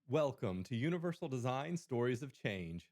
Welcome to Universal Design Stories of Change.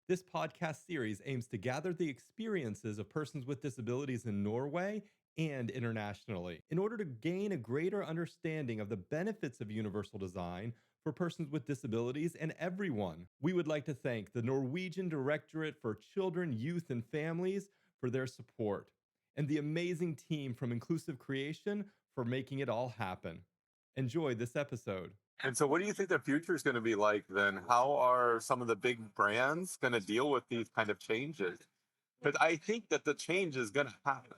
This podcast series aims to gather the experiences of persons with disabilities in Norway and internationally in order to gain a greater understanding of the benefits of universal design for persons with disabilities and everyone. We would like to thank the Norwegian Directorate for Children, Youth, and Families for their support, and the amazing team from Inclusive Creation for making it all happen. Enjoy this episode. And so, what do you think the future is going to be like then? How are some of the big brands going to deal with these kind of changes? Because I think that the change is going to happen,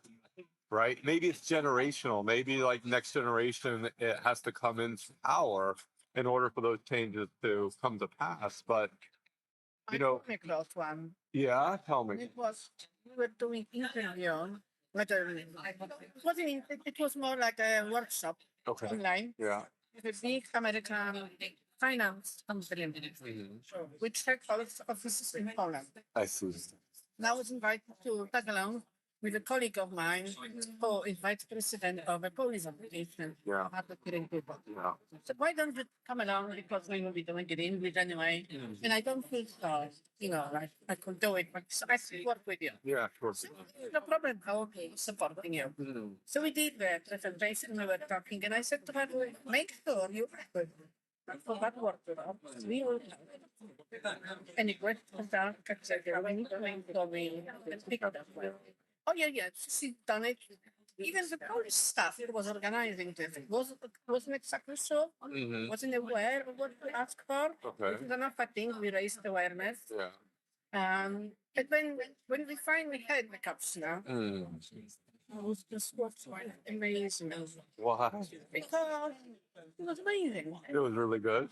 right? Maybe it's generational. Maybe like next generation, it has to come into power in order for those changes to come to pass. But, you know, I close one. yeah, tell me. We were doing interview, like it was more like a workshop Okay. online Yeah. with a big American finance company, which had offices in Poland. I see. Now I was invited to tag along with a colleague of mine who is vice president of a Polish organization Yeah. advocating people. Yeah. So why don't you come along, because we will be doing it in English anyway, and I don't feel so, like I could do it, but so I should work with you. Yeah, sure. So, no problem, I will be supporting you. So we did the presentation, we were talking, and I said to her, make sure you record for that workshop. We will any questions are pick up. Oh yeah, she's done it. Even the Polish staff who was organizing this wasn't exactly sure, wasn't aware of what we asked for. Okay. It was enough, I think, we raised awareness. Yeah. And when we finally had the cups now, it was just amazing. Wow. Because it was amazing. It was really good.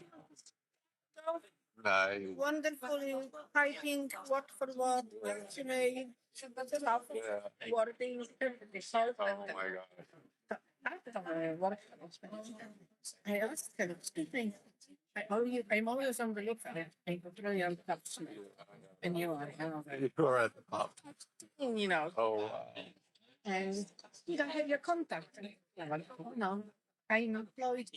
So Nice. wonderfully typing word for word, she made Yeah. wording, everything. Oh my God. I asked him, excuse me, I'm always on the lookout. I brilliant customer. And you are, You're at the top. Oh, wow. and you don't have your contact. No, I'm employed.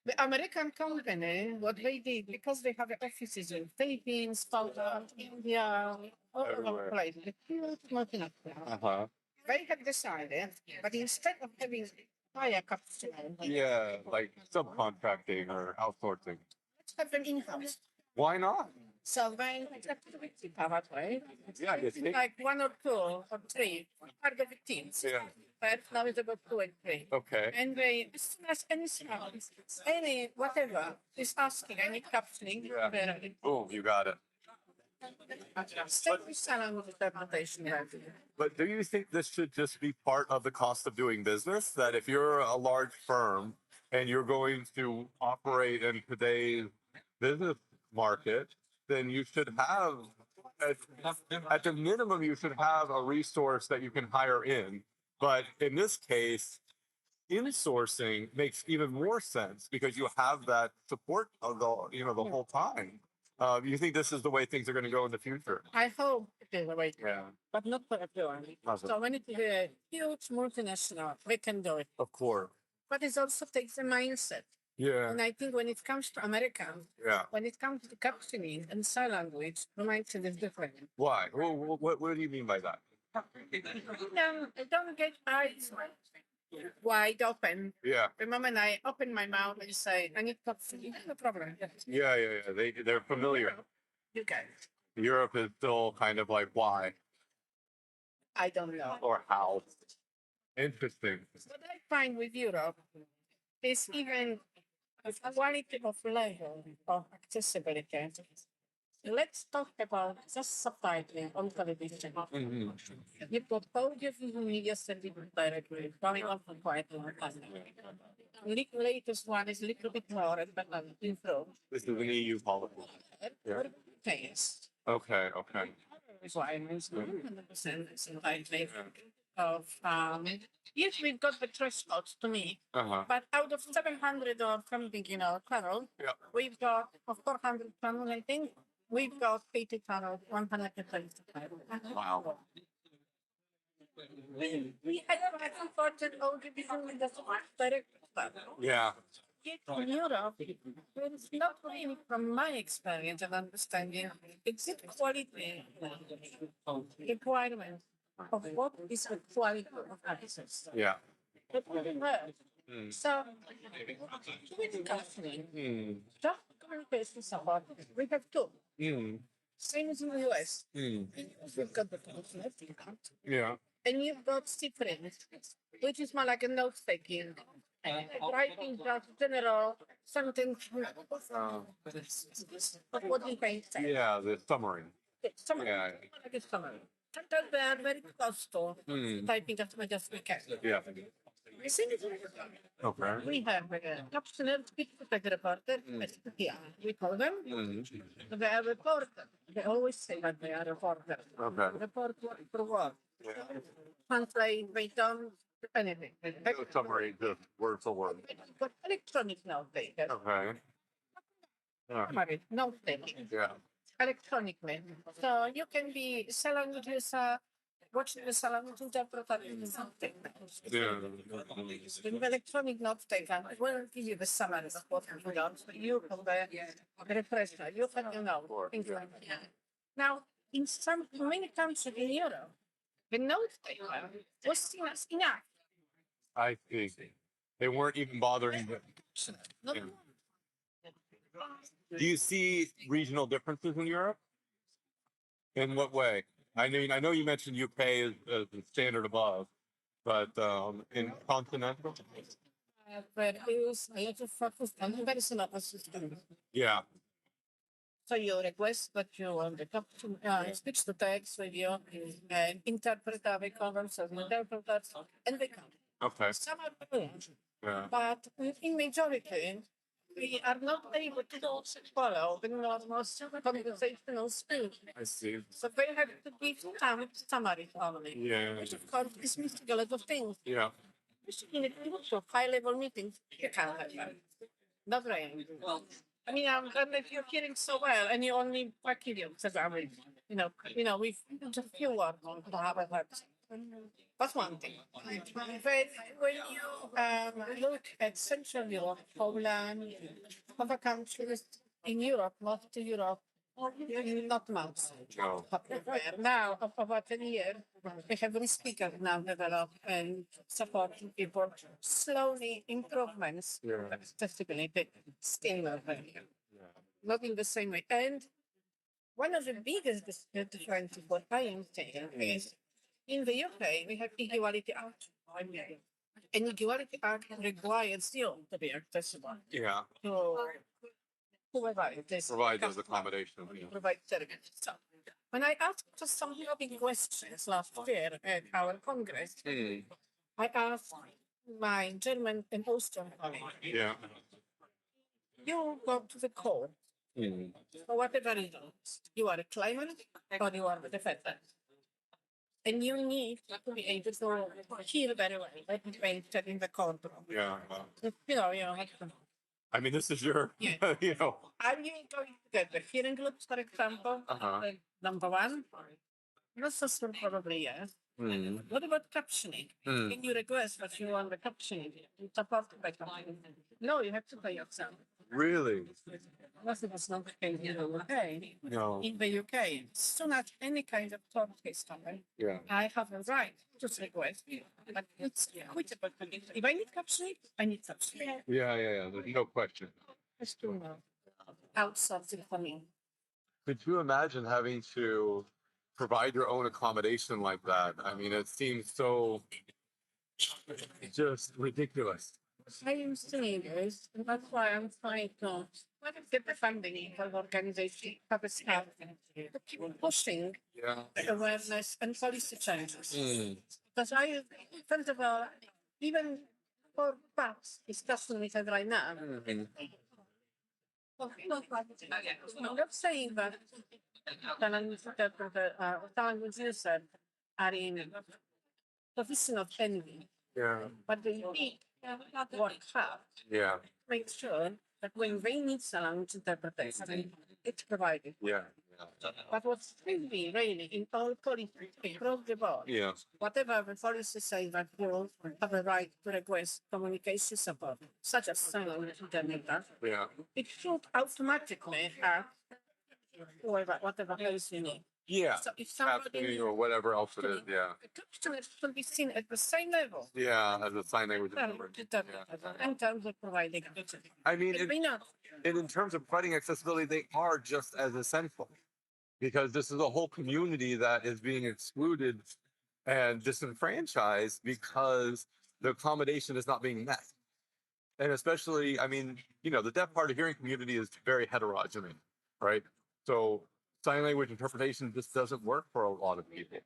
The American company, what they did, because they have offices in Philippines, Poland, India, all over the Everywhere. place, the huge multinational, Uh-huh. they had decided that instead of having hire capital, Yeah, like subcontracting or outsourcing. let's have them in-house. Why not? So they activity power way. Yeah, I guess. Like one or two or three are the teams. Yeah. But now it's about 2 and 3. Okay. And they, as soon as any sound, any whatever is asking, I need captioning. Yeah. Boom, you got it. Step with salon with interpretation. But do you think this should just be part of the cost of doing business? That if you're a large firm and you're going to operate in today's business market, then you should have, at the minimum, you should have a resource that you can hire in. But in this case, insourcing makes even more sense because you have that support of the whole time. You think this is the way things are going to go in the future? I hope it is the way, Yeah, but not for everyone. Awesome. So when it is a huge multinational, we can do it. of course. But it also takes a mindset. Yeah, And I think when it comes to America, yeah. when it comes to captioning and sign language, the mindset is different. Why? What do you mean by that? Don't get eyes wide open. Yeah, The moment I open my mouth and say, I need captioning, no problem. yeah. They're familiar. You guys, Europe is still kind of like why I don't know. or how. Interesting. What I find with Europe is even the quality of level of accessibility. Let's talk about just subtitling on television. Mhm. You've got audiovisual media serving directly, going on for quite a long time. Latest one is a little bit more but improved. This is an EU policy. Yeah. Taste. Okay. Requirements, 100% subtitling of yes, we've got the thresholds to meet, but out of 700 or something, channel, Yeah. we've got of 400 channels, I think, we've got 80 channels, 120. Wow. We had a important audiovisual with the direct stuff. Yeah. In Europe, there is not really, from my experience and understanding, exit quality requirement of what is the quality of access. Yeah. That we didn't have. Mm. So, even counseling, Mm. just communication support, we have two. Mm. Same as in the US. Mm. You've got the counselor, Yeah. and you've got Stephen, which is more like a note taking. Writing just general something of what we think. Yeah. The summary. Summary. Yeah. Like a summary. Sometimes they are very close to Mm. typing as much as we can. Yeah. We see it. Okay. We have a captioner, speech protect reporter, yeah, we call them. Mm. They are reporter. They always say that they are reporter. Okay. Report word for word. Yeah. Translate, write down, anything. No summary, just word for word. But electronic nowadays. Okay. Yeah. Summary, note taking. Yeah. Electronically. So you can be selling languages, watching the language interpreter in something. Yeah. With electronic note taker, it will give you the summary of what you done. So you have the refresher, you have your note, things like that. Now, in many countries in Europe, the note taker was seen as enough. I see. They weren't even bothering. Not Yeah. Do you see regional differences in Europe? In what way? I mean, I know you mentioned UK as the standard above, but in continental? where it was a lot of focus on the personal assistant. Yeah. So you request that you want the speech to text with you, interpreter, we call them, so the interpreters, and they come. Okay. Some are good, Yeah. but in majority, we are not able to follow the normal conversational speech. I see. So they have to give some summary only, Yeah. which of course is missing a lot of things. Yeah. In a high-level meetings, you can't have that. Not really. I mean, and if you're hearing so well and you only work idioms, we've just few words on how it works. That's one thing. But when you look at Central Europe, Poland, other countries in Europe, not to Europe, not much. No. Now, over 10 years, we have a speaker now developed and supporting people. Slowly improvements, Yeah. accessibility, still not very, not in the same way. And one of the biggest differences, what I am saying, is in the UK, we have Equality Act. And Equality Act requires you to be accessible Yeah. to whoever it is. Provide those accommodations. Yeah. Provide services. So, when I asked just some big questions last year at our Congress, Mm. I asked my German and Austrian colleagues, Yeah. you go to the court Mm. for whatever reason. You are a claimant or you are the defendant. And you need to be able to hear very well, like painted in the courtroom. Yeah. Like, I mean, this is your, Yeah. you know. are you going to get the hearing loops, for example? Uh-huh. Number one. This is probably yes. Mm. What about captioning? Mm. Can you request that you want the captioning? It's supported by captioning. No, you have to pay yourself. Really? Unless it was not the case in the UK. No. In the UK, as soon as any kind of talk is coming, Yeah. I have a right to request. But it's equitable. If I need captioning, I need captioning. Yeah. There's no question. It's to outsource it for me. Could you imagine having to provide your own accommodation like that? I mean, it seems so just ridiculous. I am seeing this, and that's why I'm trying to get the funding for the organization, have a staff, to keep pushing Yeah. the awareness and policy changes. Mm. Because first of all, even for PAPs, discussing with it right now, Mm. I'm not saying that language user are in position of envy, Yeah. but they need work hard. Yeah. Make sure that when they need language interpretation, it's provided. Yeah. But what should be really in all policies across the board, Yeah. whatever the policy says that you have a right to request communication support, such as sign language interpreter, Yeah. it should automatically have whatever else you need. Yeah. So if somebody Captioning or whatever else it is. Yeah. the caption should be seen at the same level Yeah. As a sign language interpreter. in terms of providing. I mean, It may not. and in terms of providing accessibility, they are just as essential because this is a whole community that is being excluded and disenfranchised because the accommodation is not being met. And especially, I mean, the deaf hard of hearing community is very heterogeneous, right? So sign language interpretation just doesn't work for a lot of people.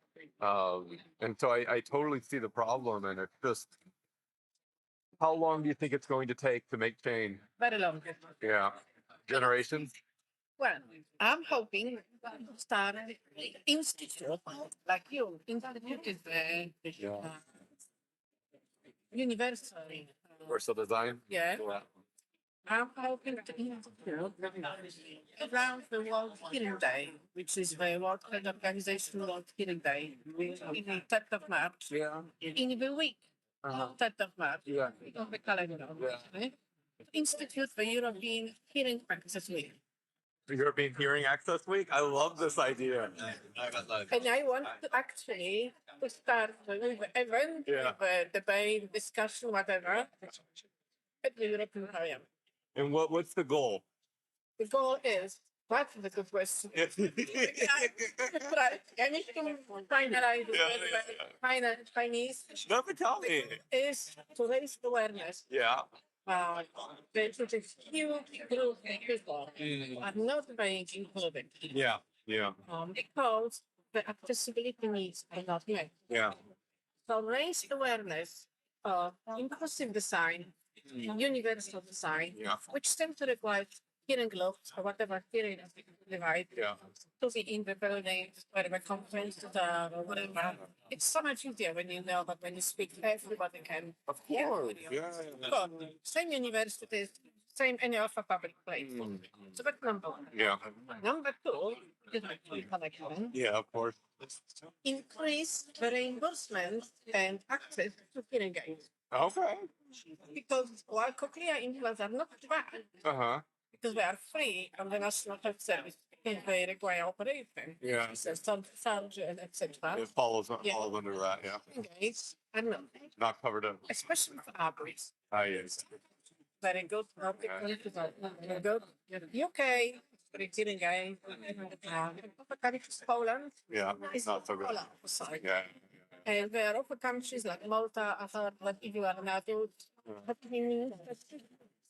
And so I totally see the problem, and it's just, how long do you think it's going to take to make change? Very long. Yeah. Generations? Well, I'm hoping to start an institute like you, instituted university. Universal design? Yeah. I'm hoping to institute around the World Hearing Day, which is the World Health Organization World Hearing Day, in the 10th of March, in the week, 10th of March, Yeah. on the calendar. Okay? Institute the European Hearing Practices Week. European Hearing Access Week? I love this idea. And I want to actually to start with the event, Yeah. with the debate, discussion, whatever, at the European Parliament. And what's the goal? The goal is, that's the good question. Right, I need to finalize Chinese Never tell me. is to raise awareness. Yeah. There's a huge group of people are not being included. Yeah. Yeah. Because the accessibility needs are not met. Yeah. So raise awareness of inclusive design, universal design, Yeah. which seems to require hearing globes or whatever hearing device Yeah. to be in the buildings where the conferences are or whatever. It's so much easier when you know that when you speak, everybody can. Of hear course. you. Yeah. But same universities, same any other public place. So that's number one. Yeah. Number two is actually connection. Yeah, of course. Increase the reimbursement and access to hearing aids. Okay. Because while cochlear implants are not bad, Uh-huh. because they are free and the National Health Service, if they require operation, Yeah. so surgery, etc. It follows under that, yeah. Hearing aids are not, Not covered up. especially for arborists. Yes. Very good. Very good. UK, hearing aid. Other countries, Poland Yeah. is Not so good. Poland, sorry. Yeah. And there are other countries like Malta, I heard that if you are an adult,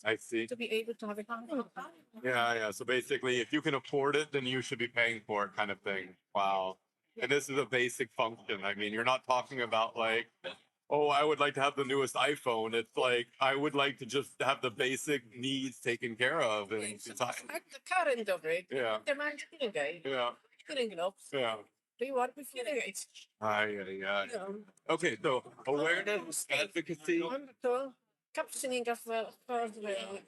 I see. to be able to have a Yeah. So basically, if you can afford it, then you should be paying for it, kind of thing. Wow. And this is a basic function. I mean, you're not talking about like, oh, I would like to have the newest iPhone. It's like, I would like to just have the basic needs taken care of. And it's, At the current of it, yeah. demand hearing aid, Yeah. hearing globes. Yeah. Do you want with hearing aids? Yeah. You know, Okay. So awareness, advocacy. number two, captioning of the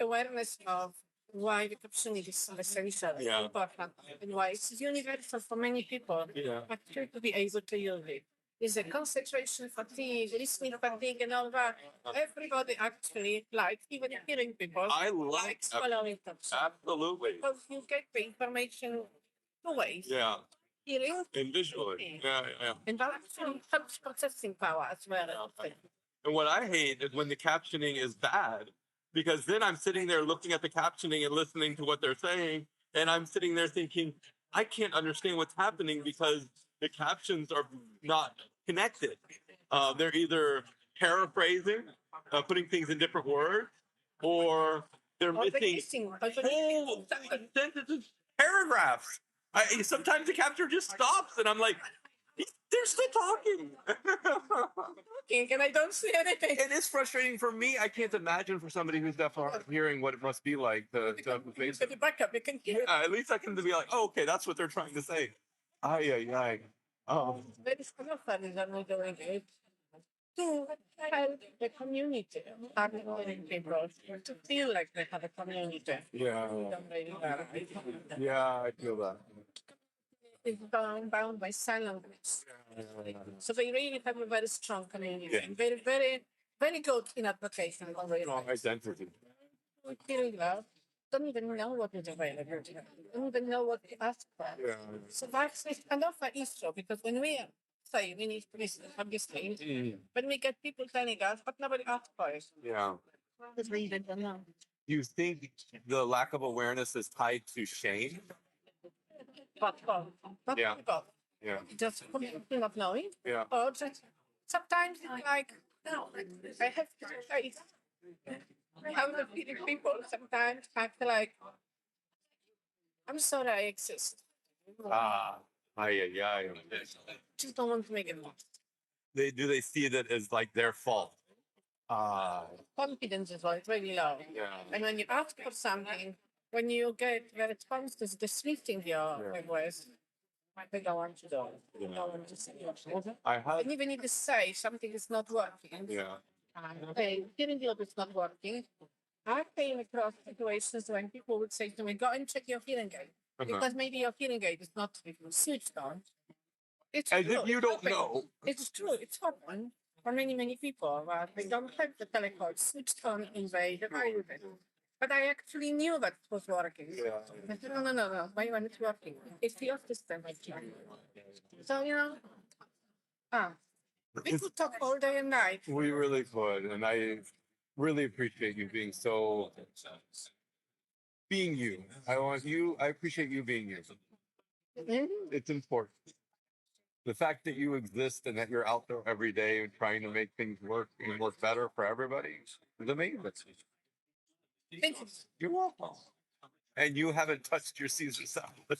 awareness of why the captioning is so essential, Yeah. important, and why it's universal for many people, Yeah. actually to be able to use it. Is a concentration fatigue, listening fatigue, and all that. Everybody actually likes, even hearing people, I like likes following captions. absolutely. Because you get the information two ways. Yeah. Hearing And visually. Yeah. and that actually helps processing power as well. And what I hate is when the captioning is bad, because then I'm sitting there looking at the captioning and listening to what they're saying, and I'm sitting there thinking, I can't understand what's happening because the captions are not connected. They're either paraphrasing, putting things in different words, or they're missing whole sentences, paragraphs. Sometimes the capture just stops, and I'm like, they're still talking. And I don't see anything. It is frustrating for me. I can't imagine for somebody who's deaf or hard of hearing what it must be like to face So the backup, you can hear it. at least I can be like, oh, okay, that's what they're trying to say. Aye. There is another reason we're doing it. To help the community, ordinary people, to feel like they have a community. Yeah. Don't really realize. Yeah, I feel that. is bound by sign language. So they really have a very strong community. Yeah. Very, very, very good in advocating on their Strong rights. identity. We really love. Don't even know what is available. Don't even know what to ask for. Yeah. So that's kind of is true because when we say we need to have this thing, when we get people telling us, but nobody asks for it. Yeah. Because we even don't know. Do you think the lack of awareness is tied to shame? But Yeah. both. Yeah. Just not knowing. Yeah. Or just sometimes it's like, no, I have to say, how the people sometimes act like, I'm sorry I exist. Ah. Ay, ay, ay. Just don't want to make it worse. They see that as like their fault? Ah. Confidence is like really low. Yeah. And when you ask for something, when you get the response is dismissing your request, they don't want to do. They don't want to say. I have. And even if you say something is not working, Yeah. hey, hearing you it's not working. I came across situations when people would say to me, go and check your hearing aid. Because maybe your hearing aid is not switched on. It's As true, if you it's don't open. know. It's true, it's open for many, many people. They don't have the telecode switched on in the device. But I actually knew that it was working. Yeah. I said, no. Why when it's working? It's your system. So, we could talk all day and night. We really could, and I really appreciate you being so being you. I want you. I appreciate you being you. Mhm. It's important. The fact that you exist and that you're out there every day trying to make things work and work better for everybody is amazing. Thank you. You're welcome. And you haven't touched your Caesar salad.